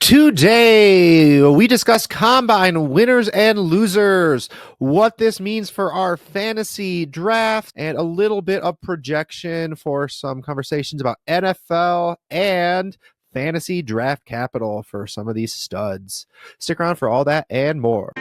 Today, we discuss combine winners and losers, what this means for our fantasy draft, and a little bit of projection for some conversations about NFL and fantasy draft capital for some of these studs. Stick around for all that and more.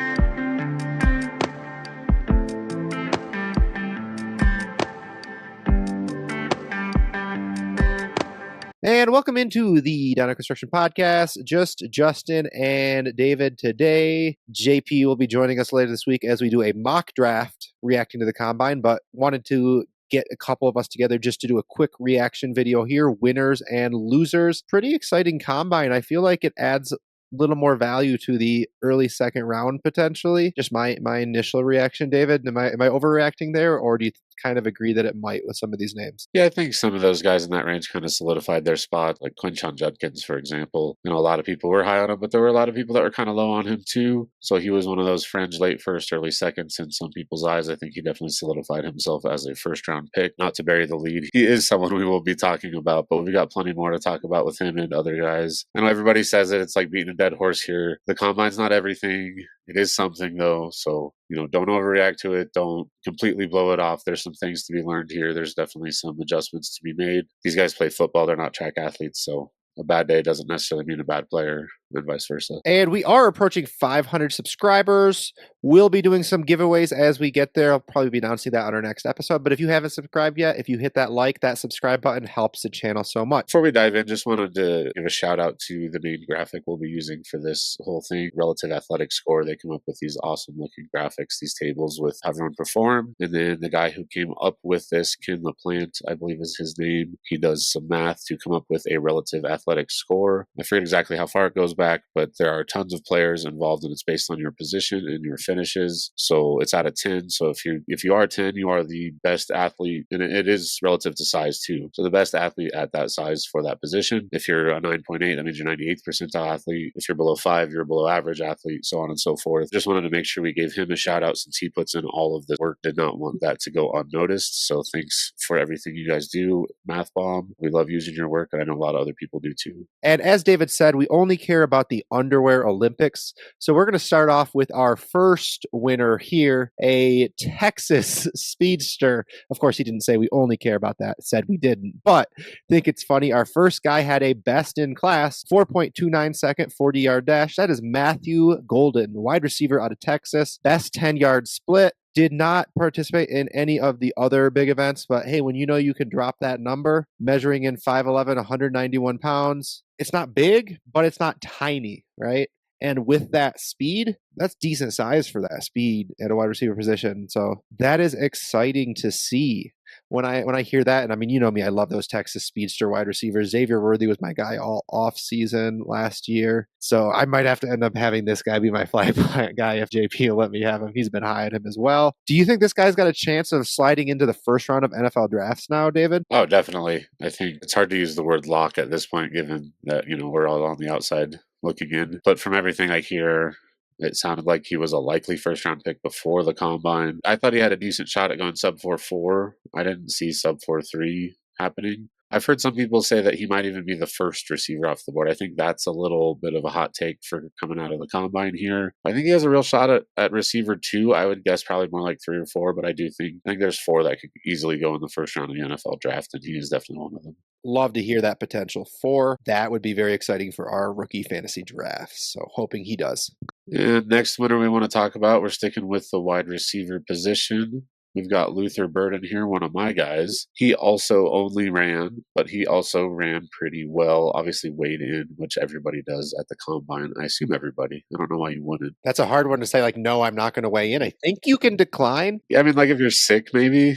And welcome into the Down Construction Podcast. Just Justin and David today. JP will be joining us later this week as we do a mock draft reacting to the combine, but wanted to get a couple of us together just to do a quick reaction video here. Winners and losers. Pretty exciting combine. I feel like it adds a little more value to the early second round potentially. Just my initial reaction, David. Am I overreacting there, or do you kind of agree that it might with some of these names? Yeah, I think some of those guys in that range kind of solidified their spot, like Quinshon Judkins, for example. A lot of people were high on him, but there were a lot of people that were kind of low on him too. So he was one of those fringe late first, early seconds in some people's eyes. I think he definitely solidified himself as a first round pick. Not to bury the lead, he is someone we will be talking about, but we got plenty more to talk about with him and other guys. I know everybody says it, it's like beating a dead horse here. The combine's not everything. It is something though, so don't overreact to it. Don't completely blow it off. There's some things to be learned here. There's definitely some adjustments to be made. These guys play football. They're not track athletes, so a bad day doesn't necessarily mean a bad player, and vice versa. And we are approaching 500 subscribers. We'll be doing some giveaways as we get there. I'll probably be announcing that on our next episode. But if you haven't subscribed yet, if you hit that subscribe button helps the channel so much. Before we dive in, just wanted to give a shout out to the main graphic we'll be using for this whole thing, Relative Athletic Score. They come up with these awesome looking graphics, these tables with how everyone performed. And then the guy who came up with this, Lee Platte, I believe is his name, he does some math to come up with a relative athletic score. I forget exactly how far it goes back, but there are tons of players involved, and it's based on your position and your finishes. So it's out of 10. So if you are 10, you are the best athlete, and it is relative to size too. So the best athlete at that size for that position. If you're a 9.8, that means you're 98th percentile athlete. If you're below 5, you're below average athlete, so on and so forth. Just wanted to make sure we gave him a shout out since he puts in all of the work. Did not want that to go unnoticed. So thanks for everything you guys do, Math Bomb. We love using your work, and I know a lot of other people do too. And as David said, we only care about the underwear Olympics. So we're going to start off with our first winner here, a Texas speedster. Of course, he didn't say we only care about that, said we didn't. But I think it's funny. Our first guy had a best in class 4.29 second 40-yard dash. That is Matthew Golden, wide receiver out of Texas. Best 10-yard split. Did not participate in any of the other big events, but hey, when you can drop that number, measuring in 5'11", 191 pounds, it's not big, but it's not tiny, right? And with that speed, that's decent size for that speed at a wide receiver position. So that is exciting to see. When I hear that, and I mean, you know me, I love those Texas speedster wide receivers. Xavier Worthy was my guy all off season last year. So I might have to end up having this guy be my fly plant guy if JP will let me have him. He's been high on him as well. Do you think this guy's got a chance of sliding into the first round of NFL drafts now, David? Oh, definitely. I think it's hard to use the word lock at this point, given that, we're all on the outside looking in. But from everything I hear, it sounded like he was a likely first-round pick before the combine. I thought he had a decent shot at going sub 4.4. I didn't see sub 4.3 happening. I've heard some people say that he might even be the first receiver off the board. I think that's a little bit of a hot take for coming out of the combine here. I think he has a real shot at receiver 2. I would guess probably more like 3 or 4, but I think there's 4 that could easily go in the first round of the NFL draft, and he is definitely one of them. Love to hear that potential 4. That would be very exciting for our rookie fantasy drafts. So hoping he does. And next winner we want to talk about, we're sticking with the wide receiver position. We've got Luther Burden here, one of my guys. He also only ran, but he also ran pretty well. Obviously weighed in, which everybody does at the combine. I assume everybody. I don't know why you wouldn't. That's a hard one to say, like, no, I'm not going to weigh in. I think you can decline. Yeah, I mean, like if you're sick, maybe.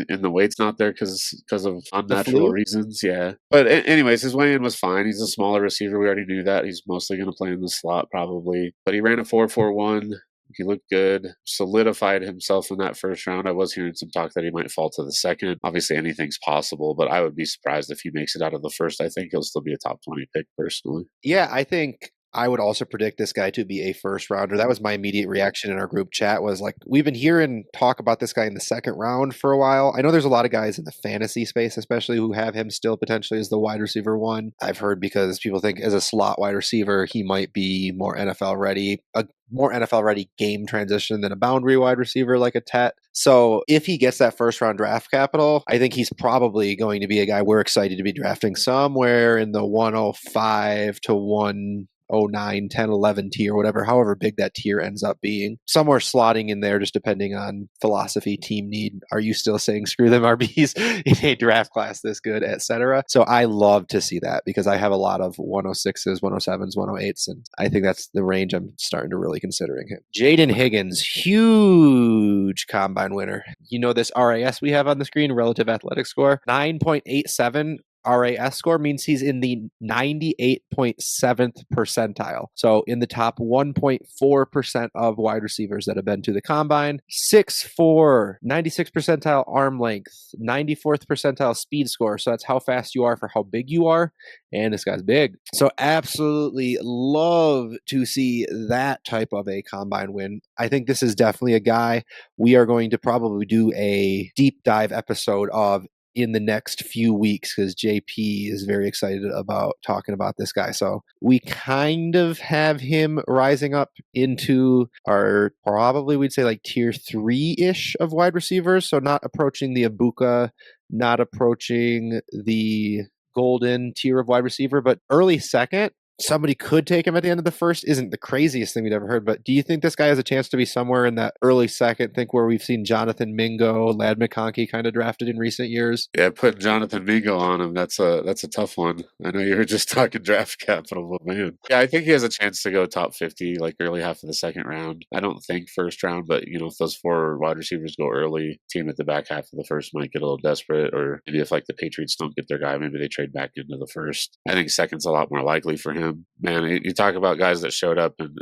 And the weight's not there because of unnatural reasons, yeah. But anyways, his weigh-in was fine. He's a smaller receiver. We already knew that. He's mostly going to play in the slot probably. But he ran a 4.41. He looked good, solidified himself in that first round. I was hearing some talk that he might fall to the second. Obviously, anything's possible, but I would be surprised if he makes it out of the first. I think he'll still be a top 20 pick personally. Yeah, I think I would also predict this guy to be a first rounder. That was my immediate reaction in our group chat was like, we've been hearing talk about this guy in the second round for a while. I know there's a lot of guys in the fantasy space, especially who have him still potentially as the wide receiver one. I've heard because people think as a slot wide receiver, he might be more NFL ready, a more NFL ready game transition than a boundary wide receiver like a Tet. So if he gets that first round draft capital, I think he's probably going to be a guy we're excited to be drafting somewhere in the 105 to 109, 10, 11 tier, whatever, however big that tier ends up being. Somewhere slotting in there, just depending on philosophy, team need. Are you still saying screw them RBs in a draft class this good, etc.? So I love to see that because I have a lot of 106s, 107s, 108s, and I think that's the range I'm starting to really considering him. Jaden Higgins, huge combine winner. You know this RAS we have on the screen, relative athletic score, 9.87. RAS score means he's in the 98.7th percentile. So in the top 1.4% of wide receivers that have been to the combine. 6'4", 96th percentile arm length, 94th percentile speed score. So that's how fast you are for how big you are. And this guy's big. So absolutely love to see that type of a combine win. I think this is definitely a guy we are going to probably do a deep dive episode of in the next few weeks because JP is very excited about talking about this guy. So we kind of have him rising up into our probably we'd say like tier 3-ish of wide receivers. So not approaching the Abuka, not approaching the golden tier of wide receiver, but early second. Somebody could take him at the end of the first isn't the craziest thing we'd ever heard, but do you think this guy has a chance to be somewhere in that early second? Think where we've seen Jonathan Mingo, Lad McConkey kind of drafted in recent years? Yeah, put Jonathan Mingo on him. That's a tough one. I know you were just talking draft capital, but man, yeah, I think he has a chance to go top 50, like early half of the second round. I don't think first round, but if those 4 wide receivers go early, team at the back half of the first might get a little desperate, or maybe if like the Patriots don't get their guy, maybe they trade back into the first. I think second's a lot more likely for him. Man, you talk about guys that showed up and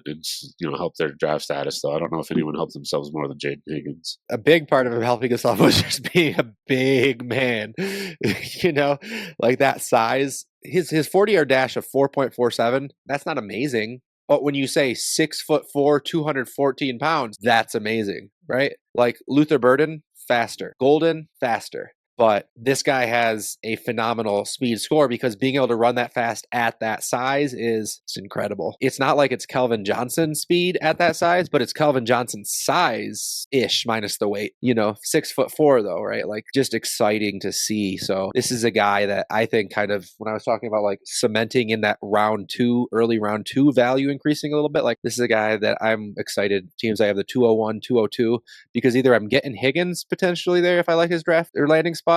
helped their draft status, though. I don't know if anyone helped themselves more than Jaden Higgins. A big part of him helping himself was just being a big man, like that size. His 40-yard dash of 4.47, that's not amazing. But when you say 6'4", 214 pounds, that's amazing, right? Like Luther Burden, faster. Golden, faster. But this guy has a phenomenal speed score because being able to run that fast at that size is incredible. It's not like it's Kelvin Johnson speed at that size, but it's Kelvin Johnson's size-ish minus the weight. 6'4" though, right? Like just exciting to see. So this is a guy that I think kind of, when I was talking about like cementing in that early round two value increasing a little bit, like this is a guy that I'm excited. Teams I have the 201, 202, because either I'm getting Higgins potentially there if I like his draft or landing spot,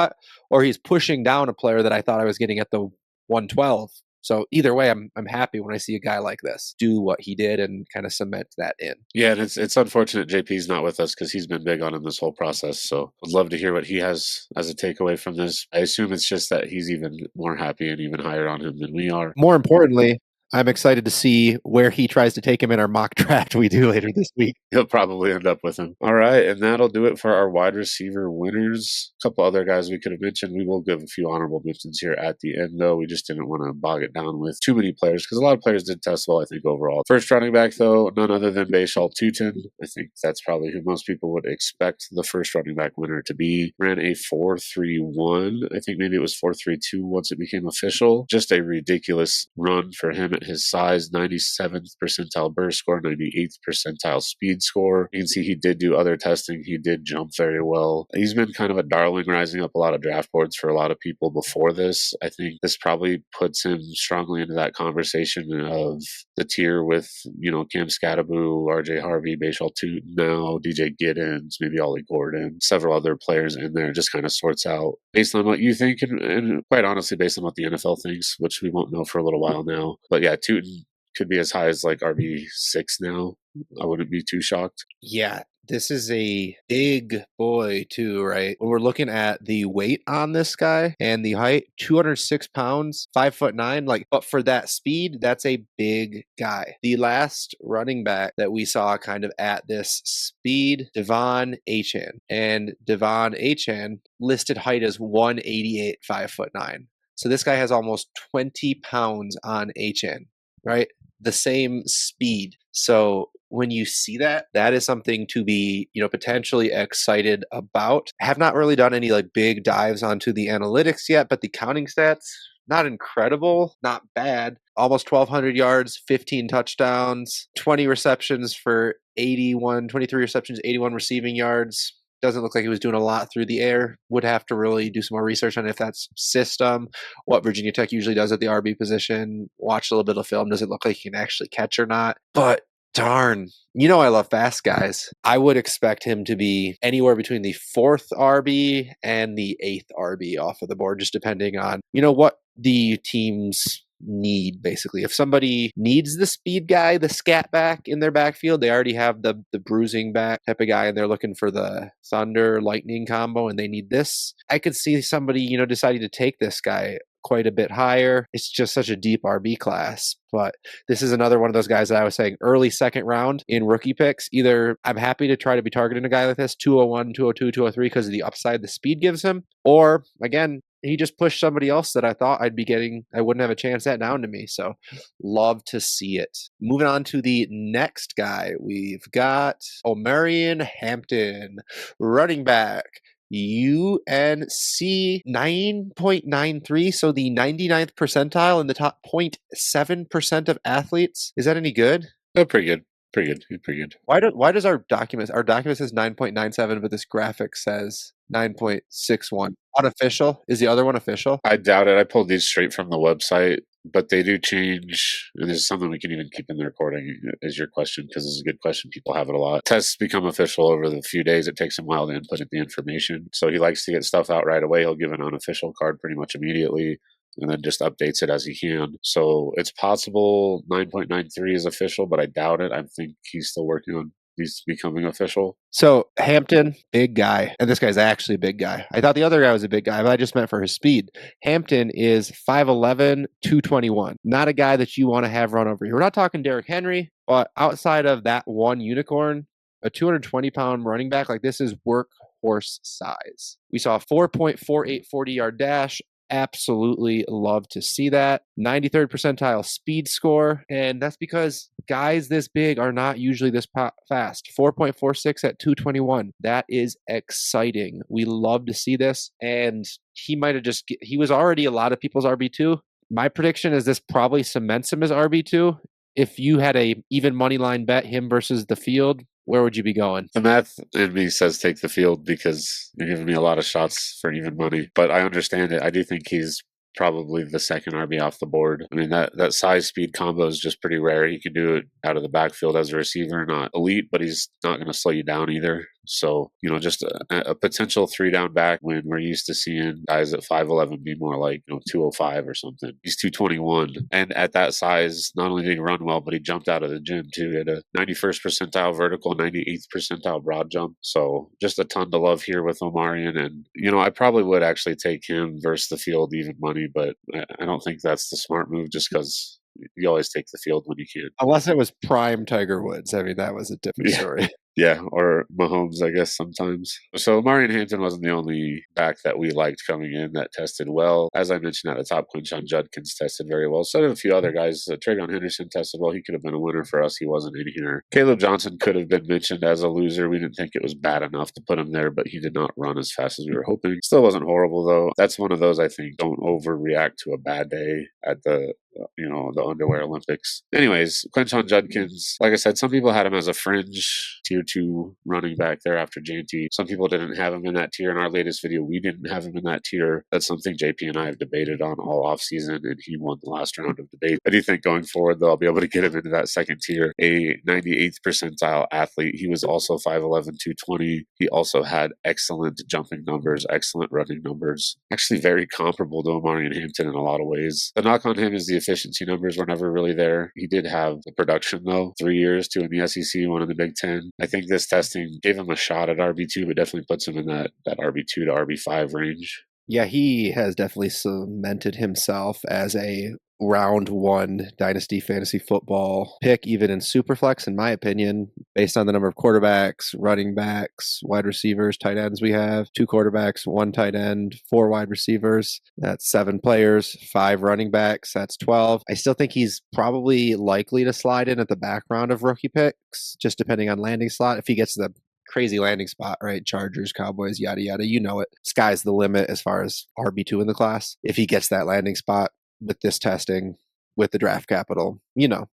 or he's pushing down a player that I thought I was getting at the 112. So either way, I'm happy when I see a guy like this do what he did and kind of cement that in. Yeah, and it's unfortunate JP's not with us because he's been big on him this whole process. So I'd love to hear what he has as a takeaway from this. I assume it's just that he's even more happy and even higher on him than we are. More importantly, I'm excited to see where he tries to take him in our mock draft we do later this week. He'll probably end up with him. All right, and that'll do it for our wide receiver winners. A couple other guys we could have mentioned. We will give a few honorable mentions here at the end, though. We just didn't want to bog it down with too many players because a lot of players did test well, I think, overall. First running back, though, none other than Bayshal Tutin. I think that's probably who most people would expect the first running back winner to be. Ran a 4.31. I think maybe it was 4.32 once it became official. Just a ridiculous run for him at his size. 97th percentile burst score, 98th percentile speed score. You can see he did do other testing. He did jump very well. He's been kind of a darling, rising up a lot of draft boards for a lot of people before this. I think this probably puts him strongly into that conversation of the tier with, Cam Scattaboo, RJ Harvey, Bayshal Tutin now, DJ Giddens, maybe Ollie Gordon, several other players in there. Just kind of sorts out based on what you think and quite honestly based on what the NFL thinks, which we won't know for a little while now. But yeah, Tutin could be as high as like RB6 now. I wouldn't be too shocked. Yeah, this is a big boy too, right? When we're looking at the weight on this guy and the height, 206 pounds, 5'9", but for that speed, that's a big guy. The last running back that we saw kind of at this speed, Devon Achane. And Devon Achane listed height as 188, 5'9". So this guy has almost 20 pounds on Achane, right? the same speed. So when you see that, that is something to be, potentially excited about. Have not really done any like big dives onto the analytics yet, but the counting stats, not incredible, not bad. Almost 1,200 yards, 15 touchdowns, 20 receptions for 23 receptions, 81 receiving yards. Doesn't look like he was doing a lot through the air. Would have to really do some more research on if that's system, what Virginia Tech usually does at the RB position. Watch a little bit of film. Does it look like he can actually catch or not? But darn, I love fast guys. I would expect him to be anywhere between the fourth RB and the eighth RB off of the board, just depending on, what the teams need. Basically, if somebody needs the speed guy, the scat back in their backfield, they already have the bruising back type of guy and they're looking for the thunder lightning combo and they need this. I could see somebody, deciding to take this guy quite a bit higher. It's just such a deep RB class. But this is another one of those guys that I was saying early second round in rookie picks. Either I'm happy to try to be targeting a guy like this, 201, 202, 203, because of the upside the speed gives him. Or again, he just pushed somebody else that I thought I'd be getting, I wouldn't have a chance at down to me. So love to see it. Moving on to the next guy, we've got Omarion Hampton, running back. UNC 9.93, so the 99th percentile in the top 0.7% of athletes. Is that any good? Oh, pretty good. Pretty good. Why does our document says 9.97, but this graphic says 9.61? Unofficial? Is the other one official? I doubt it. I pulled these straight from the website, but they do change. And this is something we can even keep in the recording is your question, because it's a good question. People have it a lot. Tests become official over the few days. It takes him a while to input the information. So he likes to get stuff out right away. He'll give an unofficial card pretty much immediately and then just updates it as he can. So it's possible 9.93 is official, but I doubt it. I think he's still working on these becoming official. So Hampton, big guy. And this guy's actually a big guy. I thought the other guy was a big guy, but I just meant for his speed. Hampton is 5'11", 221. Not a guy that you want to have run over you. We're not talking Derrick Henry, but outside of that one unicorn, a 220-pound running back like this is workhorse size. We saw a 4.48 40-yard dash. Absolutely love to see that. 93rd percentile speed score. And that's because guys this big are not usually this fast. 4.46 at 221. That is exciting. We love to see this. And he might have he was already a lot of people's RB2. My prediction is this probably cements him as RB2. If you had a even money line bet him versus the field, where would you be going? The math in me says take the field because you're giving me a lot of shots for even money. But I understand it. I do think he's probably the second RB off the board. I mean, that size speed combo is just pretty rare. He can do it out of the backfield as a receiver, not elite, but he's not going to slow you down either. So, just a potential 3-down back when we're used to seeing guys at 5'11" be more like, 205 or something. He's 221. And at that size, not only did he run well, but he jumped out of the gym too. He had a 91st percentile vertical, 98th percentile broad jump. So just a ton to love here with Omarion. And, I probably would actually take him versus the field even money, but I don't think that's the smart move just because you always take the field when you can. Unless it was prime Tiger Woods. I mean, that was a different story. Yeah, or Mahomes, I guess, sometimes. So Omarion Hampton wasn't the only back that we liked coming in that tested well. As I mentioned at the top, Quinshon Judkins tested very well. So did a few other guys. Travion Henderson tested well. He could have been a winner for us. He wasn't in here. Caleb Johnson could have been mentioned as a loser. We didn't think it was bad enough to put him there, but he did not run as fast as we were hoping. Still wasn't horrible, though. That's one of those, I think, don't overreact to a bad day at the underwear Olympics. Anyways, Quinshon Judkins, like I said, some people had him as a fringe tier 2 running back there after JT. Some people didn't have him in that tier. In our latest video, we didn't have him in that tier. That's something JP and I have debated on all offseason, and he won the last round of debate. I do think going forward, though, I'll be able to get him into that second tier. A 98th percentile athlete. He was also 5'11", 220. He also had excellent jumping numbers, excellent running numbers. Actually very comparable to Omarion Hampton in a lot of ways. The knock on him is the efficiency numbers were never really there. He did have the production, though. 3 years, 2 in the SEC, 1 in the Big Ten. I think this testing gave him a shot at RB2, but definitely puts him in that RB2 to RB5 range. Yeah, he has definitely cemented himself as a round one Dynasty fantasy football pick, even in Superflex, in my opinion, based on the number of quarterbacks, running backs, wide receivers, tight ends we have. 2 quarterbacks, 1 tight end, 4 wide receivers. That's 7 players, 5 running backs. That's 12. I still think he's probably likely to slide in at the background of rookie picks, just depending on landing slot. If he gets the crazy landing spot, right? Chargers, Cowboys, yada, yada. You know it. Sky's the limit as far as RB2 in the class. If he gets that landing spot with this testing, with the draft capital,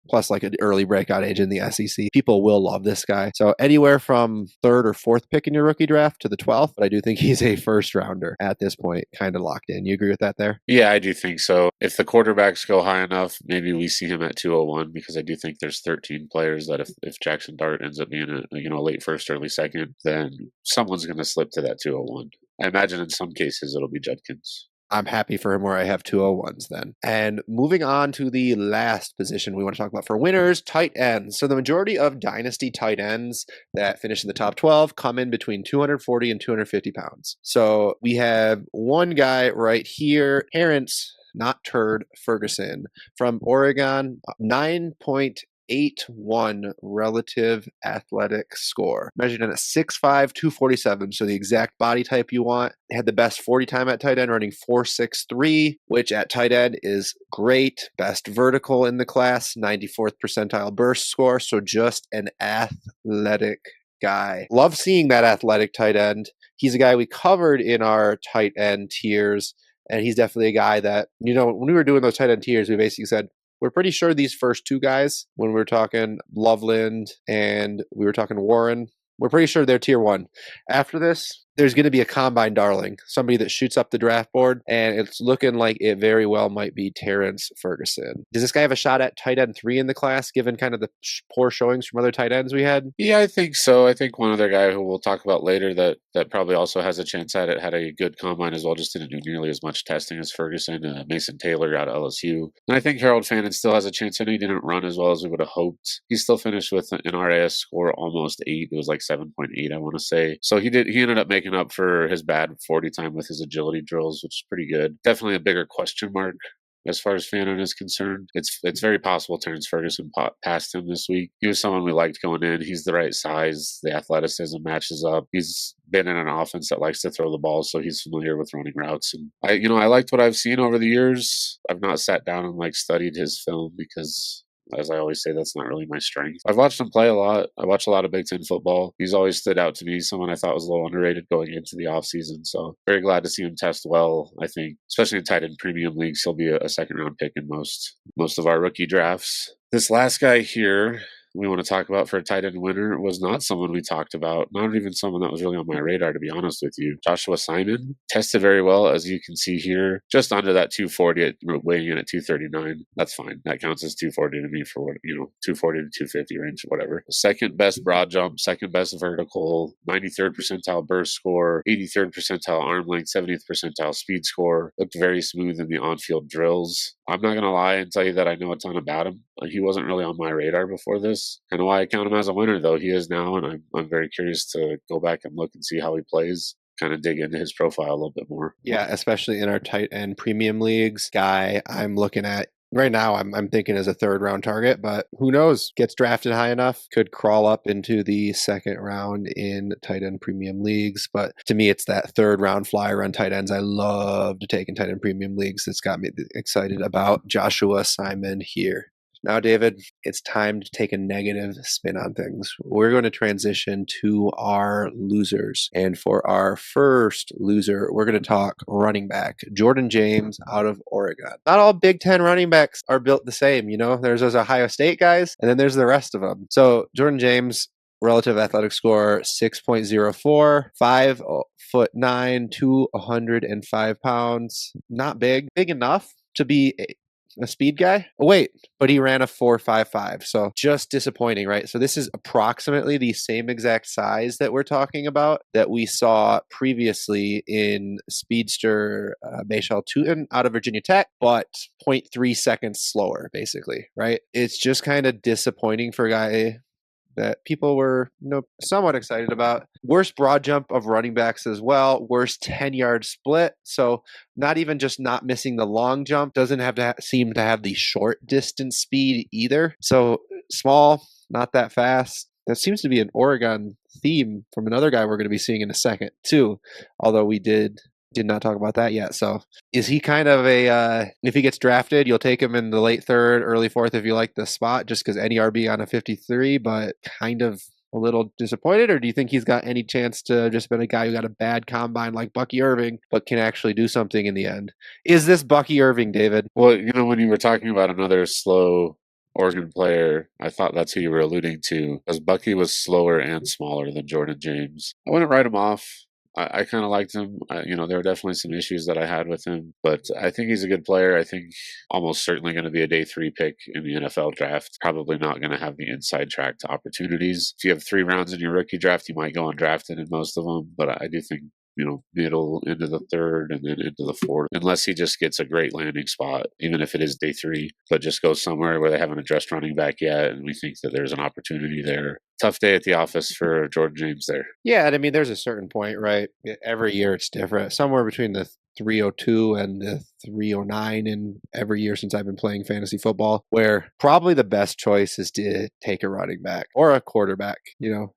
plus like an early breakout age in the SEC, people will love this guy. So anywhere from 3rd or 4th pick in your rookie draft to the 12th, but I do think he's a first rounder at this point, kind of locked in. You agree with that there? Yeah, I do think so. If the quarterbacks go high enough, maybe we see him at 201, because I do think there's 13 players that if Jackson Dart ends up being a late first, early second, then someone's going to slip to that 201. I imagine in some cases it'll be Judkins. I'm happy for him where I have 201s then. And moving on to the last position we want to talk about for winners, tight ends. So the majority of Dynasty tight ends that finish in the top 12 come in between 240 and 250 pounds. So we have one guy right here, Terrence, not Turd, Ferguson from Oregon, 9.81 relative athletic score, measured in at 6'5", 247, so the exact body type you want. Had the best 40 time at tight end, running 4.63, which at tight end is great. Best vertical in the class, 94th percentile burst score, so just an athletic guy. Love seeing that athletic tight end. He's a guy we covered in our tight end tiers, and he's definitely a guy that, when we were doing those tight end tiers, we basically said, we're pretty sure these first 2 guys, when we were talking Loveland and we were talking Warren, we're pretty sure they're tier 1. After this, there's going to be a combine darling, somebody that shoots up the draft board, and it's looking like it very well might be Terrence Ferguson. Does this guy have a shot at tight end 3 in the class, given kind of the poor showings from other tight ends we had? Yeah, I think so. I think one other guy who we'll talk about later that probably also has a chance at it had a good combine as well, just didn't do nearly as much testing as Ferguson. Mason Taylor out of LSU. And I think Harold Fannin still has a chance. I know he didn't run as well as we would have hoped. He still finished with an RAS score almost 8. It was like 7.8, I want to say. So he ended up making up for his bad 40 time with his agility drills, which is pretty good. Definitely a bigger question mark as far as Fannin is concerned. It's very possible Terrence Ferguson passed him this week. He was someone we liked going in. He's the right size. The athleticism matches up. He's been in an offense that likes to throw the ball, so he's familiar with running routes. And I liked what I've seen over the years. I've not sat down and studied his film because, as I always say, that's not really my strength. I've watched him play a lot. I watch a lot of Big Ten football. He's always stood out to me, someone I thought was a little underrated going into the offseason. So very glad to see him test well. I think, especially in tight end premium leagues, he'll be a second-round pick in most of our rookie drafts. This last guy here we want to talk about for a tight end winner was not someone we talked about, not even someone that was really on my radar, to be honest with you. Joshua Simon tested very well, as you can see here, just under that 240, weighing in at 239. That's fine. That counts as 240 to me for what, 240 to 250 range, whatever. Second best broad jump, second best vertical, 93rd percentile burst score, 83rd percentile arm length, 70th percentile speed score. Looked very smooth in the on-field drills. I'm not going to lie and tell you that I know a ton about him. He wasn't really on my radar before this. Kind of why I count him as a winner, though. He is now, and I'm very curious to go back and look and see how he plays, kind of dig into his profile a little bit more. Yeah, especially in our tight end premium leagues. Guy I'm looking at right now, I'm thinking as a 3rd round target, but who knows? Gets drafted high enough, could crawl up into the 2nd round in tight end premium leagues. But to me, it's that 3rd round flyer on tight ends I love to take in tight end premium leagues. It's got me excited about Joshua Simon here. Now, David, it's time to take a negative spin on things. We're going to transition to our losers. And for our first loser, we're going to talk running back, Jordan James out of Oregon. Not all Big Ten running backs are built the same. There's those Ohio State guys, and then there's the rest of them. So Jordan James, relative athletic score 6.04, 5'9", 205 pounds. Not big enough to be a speed guy. Oh, wait, but he ran a 4.55, so just disappointing, right? So this is approximately the same exact size that we're talking about that we saw previously in Speedster Bayshall Tootin out of Virginia Tech, but 0.3 seconds slower, basically, right? It's just kind of disappointing for a guy that people were somewhat excited about. Worst broad jump of running backs as well. Worst 10-yard split. So not even just not missing the long jump, doesn't have to seem to have the short distance speed either. So small, not that fast. That seems to be an Oregon theme from another guy we're going to be seeing in a second too. Although we did not talk about that yet. So is he kind of if he gets drafted, you'll take him in the late third, early fourth if you like the spot, just because any RB on a 53, but kind of a little disappointed? Or do you think he's got any chance to just been a guy who got a bad combine like Bucky Irving, but can actually do something in the end? Is this Bucky Irving, David? Well, when you were talking about another slow Oregon player, I thought that's who you were alluding to, because Bucky was slower and smaller than Jordan James. I wouldn't write him off. I kind of liked him. There were definitely some issues that I had with him, but I think he's a good player. I think almost certainly going to be a day 3 pick in the NFL draft. Probably not going to have the inside track to opportunities. If you have 3 rounds in your rookie draft, you might go undrafted in most of them, but I do think middle into the third and then into the fourth, unless he just gets a great landing spot, even if it is day 3, but just goes somewhere where they haven't addressed running back yet, and we think that there's an opportunity there. Tough day at the office for Jordan James there. Yeah, and I mean, there's a certain point, right? Every year it's different. Somewhere between the 302 and the 309 in every year since I've been playing fantasy football, where probably the best choice is to take a running back or a quarterback,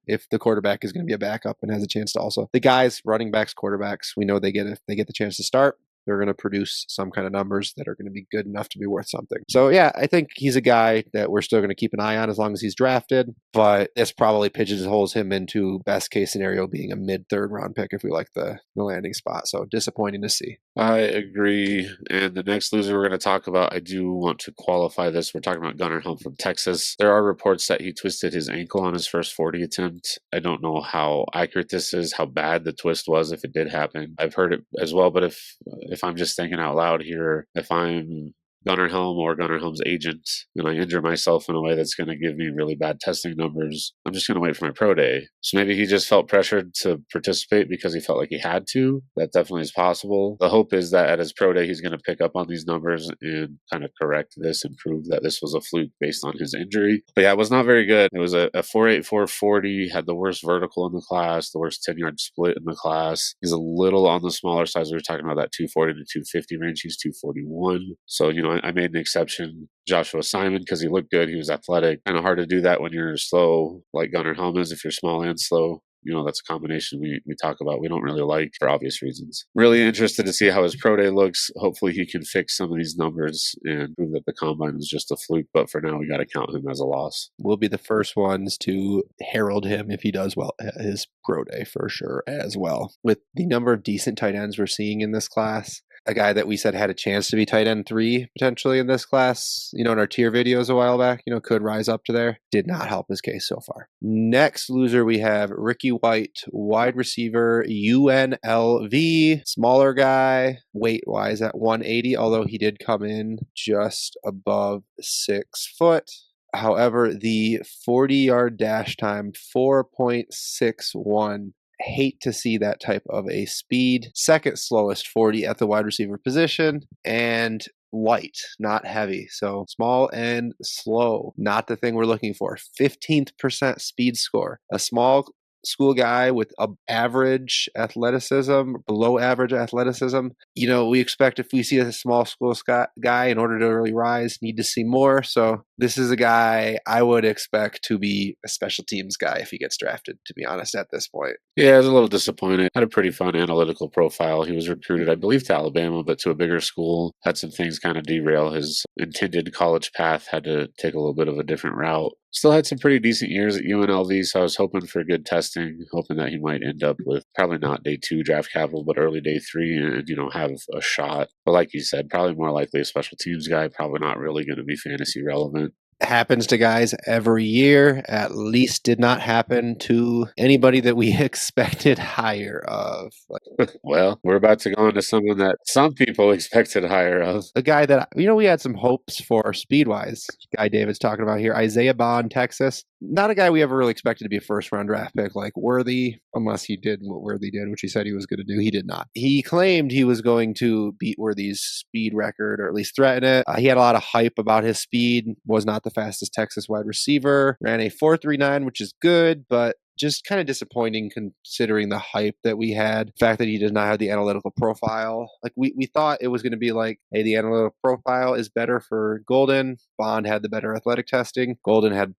if the quarterback is going to be a backup and has a chance to also. The guys, running backs, quarterbacks, we know if they get the chance to start, they're going to produce some kind of numbers that are going to be good enough to be worth something. So yeah, I think he's a guy that we're still going to keep an eye on as long as he's drafted, but this probably pigeonholes him into best case scenario being a mid-third round pick if we like the landing spot. So disappointing to see. I agree. And the next loser we're going to talk about, I do want to qualify this. We're talking about Gunnar Helm from Texas. There are reports that he twisted his ankle on his first 40 attempt. I don't know how accurate this is, how bad the twist was if it did happen. I've heard it as well, but if I'm just thinking out loud here, if I'm Gunnar Helm or Gunnar Helm's agent and I injure myself in a way that's going to give me really bad testing numbers, I'm just going to wait for my pro day. So maybe he just felt pressured to participate because he felt like he had to. That definitely is possible. The hope is that at his pro day, he's going to pick up on these numbers and kind of correct this and prove that this was a fluke based on his injury. But yeah, it was not very good. It was a 4.84 40, had the worst vertical in the class, the worst 10-yard split in the class. He's a little on the smaller side. We were talking about that 240 to 250 range. He's 241. So, I made an exception, Joshua Simon, because he looked good. He was athletic. Kind of hard to do that when you're slow, like Gunnar Helm is. If you're small and slow, that's a combination we talk about. We don't really like for obvious reasons. Really interested to see how his pro day looks. Hopefully he can fix some of these numbers and prove that the combine was just a fluke. But for now, we got to count him as a loss. We'll be the first ones to herald him if he does well at his pro day for sure as well. With the number of decent tight ends we're seeing in this class, a guy that we said had a chance to be tight end 3 potentially in this class, in our tier videos a while back, could rise up to there, did not help his case so far. Next loser, we have Ricky White, wide receiver, UNLV, smaller guy, weight-wise at 180, although he did come in just above 6 foot. However, the 40-yard dash time, 4.61. Hate to see that type of a speed. Second slowest 40 at the wide receiver position, and light, not heavy. So small and slow, not the thing we're looking for. 15th% speed score. A small school guy with average athleticism, below average athleticism. We expect if we see a small school guy, in order to really rise, need to see more. So this is a guy I would expect to be a special teams guy if he gets drafted, to be honest, at this point. Yeah, I was a little disappointed. Had a pretty fun analytical profile. He was recruited, I believe, to Alabama, but to a bigger school. Had some things kind of derail his intended college path. Had to take a little bit of a different route. Still had some pretty decent years at UNLV, so I was hoping for good testing, hoping that he might end up with probably not day 2 draft capital, but early day 3 and, have a shot. But like you said, probably more likely a special teams guy, probably not really going to be fantasy relevant. Happens to guys every year. At least did not happen to anybody that we expected higher of. Well, we're about to go into someone that some people expected higher of. A guy that, we had some hopes for speed-wise. Guy David's talking about here, Isaiah Bond, Texas. Not a guy we ever really expected to be a first-round draft pick like Worthy, unless he did what Worthy did, which he said he was going to do. He did not. He claimed he was going to beat Worthy's speed record, or at least threaten it. He had a lot of hype about his speed, was not not the fastest Texas wide receiver. Ran a 4.39, which is good, but just kind of disappointing considering the hype that we had. The fact that he does not have the analytical profile. Like we thought it was going to be like, hey, the analytical profile is better for Golden. Bond had the better athletic testing. Golden had,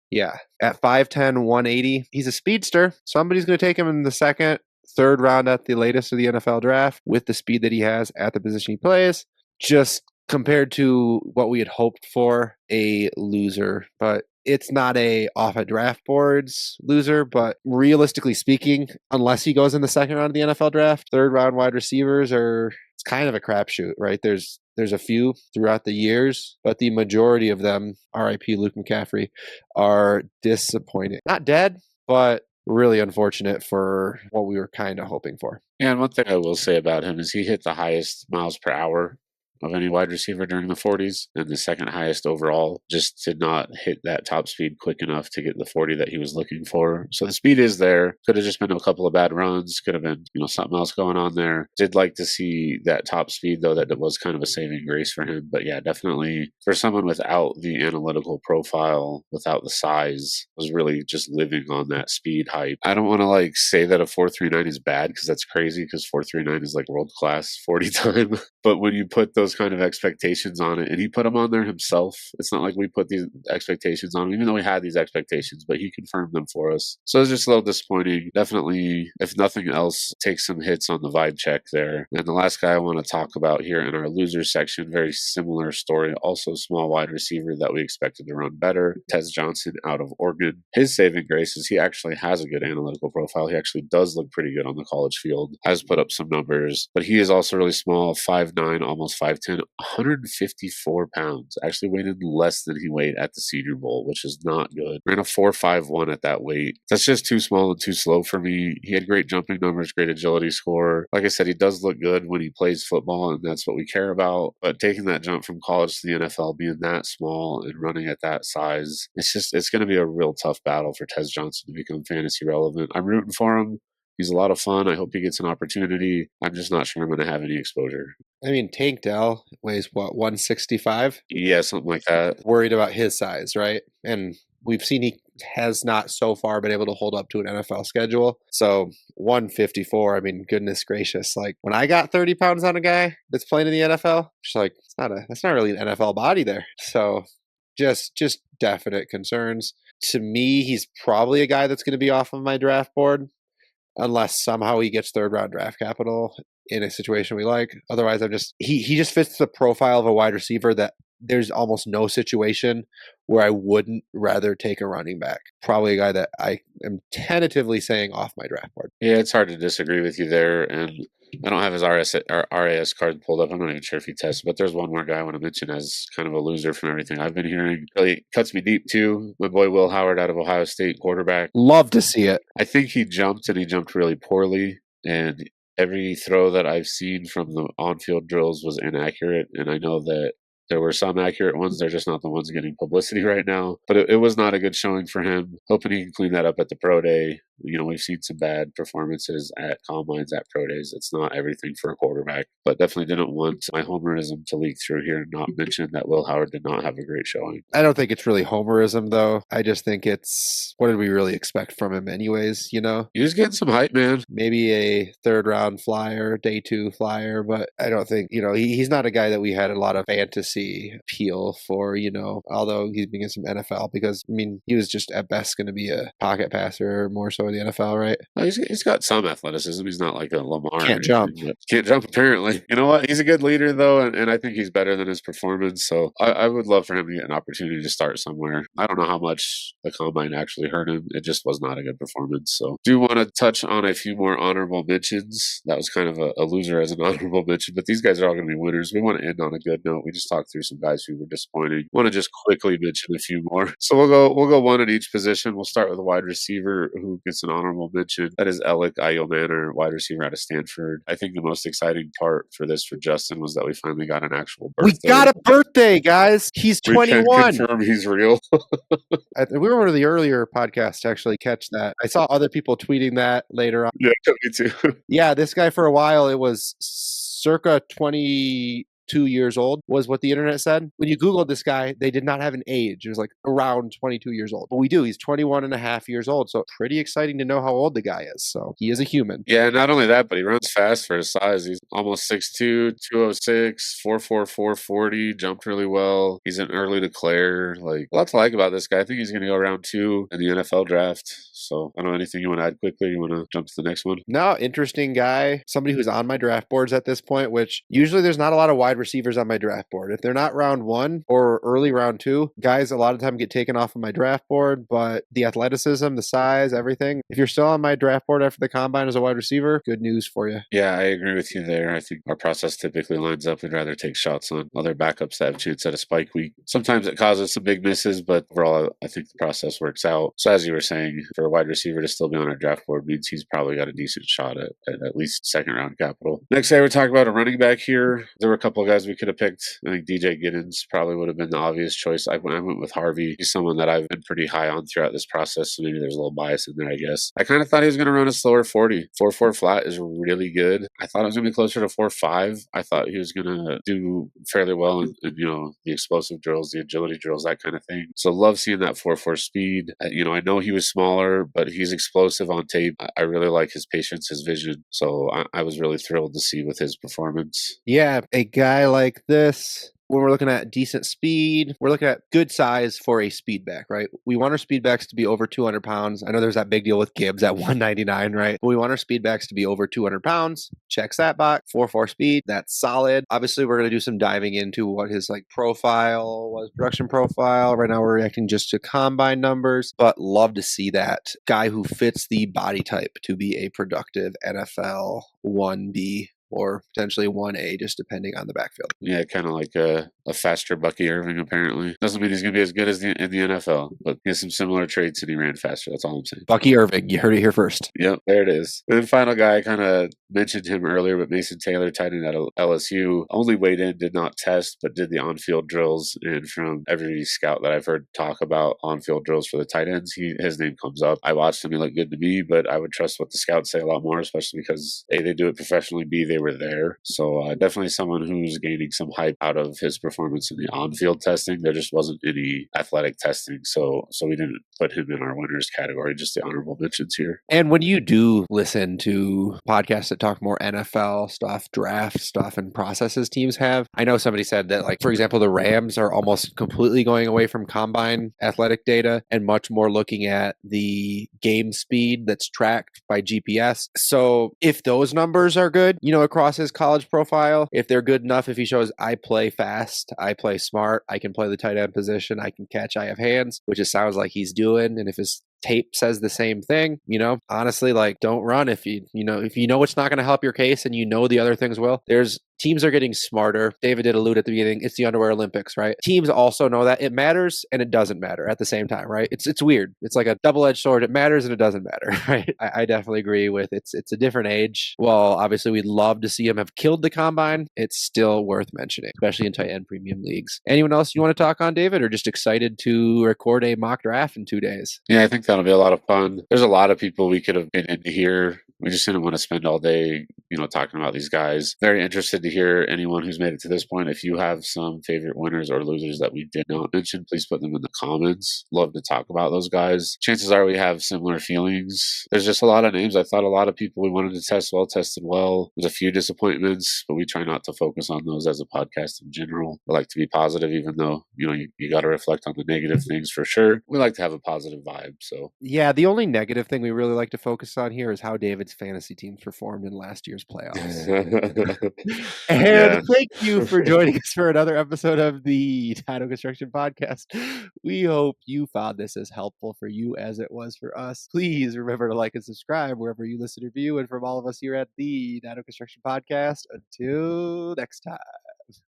at 5'10", 180. He's a speedster. Somebody's going to take him in the second, third round at the latest of the NFL draft with the speed that he has at the position he plays. Just compared to what we had hoped for, a loser. But it's not a off at draft boards loser, but realistically speaking, unless he goes in the second round of the NFL draft, third round wide receivers it's kind of a crapshoot, right? There's a few throughout the years, but the majority of them, RIP Luke McCaffrey, are disappointing. Not dead, but really unfortunate for what we were kind of hoping for. Yeah, and one thing I will say about him is he hit the highest miles per hour of any wide receiver during the 40s, and the second highest overall. Just did not hit that top speed quick enough to get the 40 that he was looking for. So the speed is there. Could have just been a couple of bad runs. Could have been, something else going on there. Did like to see that top speed, though, that was kind of a saving grace for him. But yeah, definitely for someone without the analytical profile, without the size, was really just living on that speed hype. I don't want to say that a 4.39 is bad, because that's crazy, because 4.39 is like world class 40 time. But when you put those kind of expectations on it, and he put them on there himself, it's not like we put these expectations on him, even though we had these expectations, but he confirmed them for us. So it's just a little disappointing. Definitely, if nothing else, take some hits on the vibe check there. And the last guy I want to talk about here in our losers section, very similar story, also small wide receiver that we expected to run better, Tez Johnson out of Oregon. His saving grace is he actually has a good analytical profile. He actually does look pretty good on the college field, has put up some numbers, but he is also really small, 5'9", almost 5'10", 154 pounds. Actually weighted less than he weighed at the Senior Bowl, which is not good. Ran a 4.51 at that weight. That's just too small and too slow for me. He had great jumping numbers, great agility score. Like I said, he does look good when he plays football, and that's what we care about. But taking that jump from college to the NFL, being that small and running at that size, it's going to be a real tough battle for Tez Johnson to become fantasy relevant. I'm rooting for him. He's a lot of fun. I hope he gets an opportunity. I'm just not sure I'm going to have any exposure. I mean, Tank Dell weighs, 165? Yeah, something like that. Worried about his size, right? And we've seen he has not so far been able to hold up to an NFL schedule. So 154, I mean, goodness gracious. Like, when I got 30 pounds on a guy that's playing in the NFL, it's like, that's not really an NFL body there. So just definite concerns. To me, he's probably a guy that's going to be off of my draft board, unless somehow he gets third round draft capital in a situation we like. Otherwise, he just fits the profile of a wide receiver that there's almost no situation where I wouldn't rather take a running back. Probably a guy that I am tentatively saying off my draft board. Yeah, it's hard to disagree with you there. And I don't have his RAS card pulled up. I'm not even sure if he tested, but there's one more guy I want to mention as kind of a loser from everything I've been hearing. Really cuts me deep too. My boy Will Howard out of Ohio State, quarterback. Love to see it. I think he jumped, and he jumped really poorly. And every throw that I've seen from the on-field drills was inaccurate. And I know that there were some accurate ones. They're just not the ones getting publicity right now. But it was not a good showing for him. Hoping he can clean that up at the pro day. We've seen some bad performances at combines, at pro days. It's not everything for a quarterback. But definitely didn't want my homerism to leak through here and not mention that Will Howard did not have a great showing. I don't think it's really homerism, though. I just think it's, what did we really expect from him anyways, He was getting some hype, man. Maybe a third round flyer, day 2 flyer, but I don't think, he's not a guy that we had a lot of fantasy appeal for, although he's been in some NFL, because, he was just at best going to be a pocket passer more so in the NFL, right? Well, he's got some athleticism. He's not like a Lamar. Can't jump. Can't jump, apparently. You know what? He's a good leader, though, and I think he's better than his performance. So I would love for him to get an opportunity to start somewhere. I don't know how much the combine actually hurt him. It just was not a good performance. So do want to touch on a few more honorable mentions. That was kind of a loser as an honorable mention, but these guys are all going to be winners. We want to end on a good note. We just talked through some guys who were disappointing. Want to just quickly mention a few more. So we'll go one at each position. We'll start with a wide receiver who gets an honorable mention. That is Alec Ayomanor, wide receiver out of Stanford. I think the most exciting part for this for Justin was that we finally got an actual birthday. We got a birthday, guys. He's 21. We can confirm he's real. We were one of the earlier podcasts to actually catch that. I saw other people tweeting that later on. Yeah, me too. Yeah, this guy for a while, it was circa 20 22 years old was what the internet said. When you Googled this guy, they did not have an age. It was like around 22 years old. But we do. He's 21 and a half years old. So pretty exciting to know how old the guy is. So he is a human. Yeah, not only that, but he runs fast for his size. He's almost 6'2", 206, 4'4", 440, jumped really well. He's an early declare. Like, a lot to like about this guy. I think he's going to go round 2 in the NFL draft. So I don't know, anything you want to add quickly? You want to jump to the next one? No, interesting guy. Somebody who's on my draft boards at this point, which usually there's not a lot of wide receivers on my draft board. If they're not round 1 or early round 2, guys a lot of time get taken off of my draft board, but the athleticism, the size, everything. If you're still on my draft board after the combine as a wide receiver, good news for you. Yeah, I agree with you there. I think our process typically lines up. We'd rather take shots on other backups that have a chance at a spike week. Sometimes it causes some big misses, but overall, I think the process works out. So as you were saying, for a wide receiver to still be on our draft board means he's probably got a decent shot at least second round capital. Next day, we're talking about a running back here. There were a couple of guys we could have picked. I think DJ Giddens probably would have been the obvious choice. I went with Harvey. He's someone that I've been pretty high on throughout this process, so maybe there's a little bias in there, I guess. I kind of thought he was going to run a slower 40. 4.4 flat is really good. I thought it was going to be closer to 4.5. I thought he was going to do fairly well in the explosive drills, the agility drills, that kind of thing. So love seeing that 4.4 speed. I know he was smaller, but he's explosive on tape. I really like his patience, his vision. So I was really thrilled to see with his performance. Yeah, a guy like this, when we're looking at decent speed, we're looking at good size for a speed back, right? We want our speed backs to be over 200 pounds. I know there's that big deal with Gibbs at 199, right? But we want our speed backs to be over 200 pounds. Checks that box. 4.4 speed. That's solid. Obviously, we're going to do some diving into what his profile was, production profile. Right now, we're reacting just to combine numbers, but love to see that guy who fits the body type to be a productive NFL 1B or potentially 1A, just depending on the backfield. Yeah, kind of like a faster Bucky Irving, apparently. Doesn't mean he's going to be as good as in the NFL, but he has some similar traits and he ran faster. That's all I'm saying. Bucky Irving, you heard it here first. Yep, there it is. And then final guy, I kind of mentioned him earlier, but Mason Taylor, tight end at LSU, only weighed in, did not test, but did the on-field drills. And from every scout that I've heard talk about on-field drills for the tight ends, his name comes up. I watched him, he looked good to me, but I would trust what the scouts say a lot more, especially because A, they do it professionally, B, they were there. So definitely someone who's gaining some hype out of his performance in the on-field testing. There just wasn't any athletic testing, so we didn't put him in our winners category, just the honorable mentions here. And when you do listen to podcasts that talk more NFL stuff, draft stuff, and processes teams have, I know somebody said that, for example, the Rams are almost completely going away from combine athletic data and much more looking at the game speed that's tracked by GPS. So if those numbers are good, across his college profile, if they're good enough, if he shows I play fast, I play smart, I can play the tight end position, I can catch, I have hands, which it sounds like he's doing, and if his tape says the same thing, honestly, don't run if you know it's not going to help your case and the other things will. Teams are getting smarter. David did allude at the beginning, it's the underwear Olympics, right? Teams also know that it matters and it doesn't matter at the same time, right? It's weird. It's like a double-edged sword. It matters and it doesn't matter, right? I definitely agree with it's a different age. Well, obviously we'd love to see him have killed the combine. It's still worth mentioning, especially in tight end premium leagues. Anyone else you want to talk on, David, or just excited to record a mock draft in 2 days? Yeah, I think that'll be a lot of fun. There's a lot of people we could have been into here. We just didn't want to spend all day, talking about these guys. Very interested to hear anyone who's made it to this point. If you have some favorite winners or losers that we did not mention, please put them in the comments. Love to talk about those guys. Chances are we have similar feelings. There's just a lot of names. I thought a lot of people we wanted to test tested well. There's a few disappointments, but we try not to focus on those as a podcast in general. I like to be positive, even though, you got to reflect on the negative things for sure. We like to have a positive vibe. So yeah, the only negative thing we really like to focus on here is how David's fantasy teams performed in last year's playoffs. And thank you for joining us for another episode of the Dino Construction Podcast. We hope you found this as helpful for you as it was for us. Please remember to like and subscribe wherever you listen or view. And from all of us here at the Dino Construction Podcast, until next time.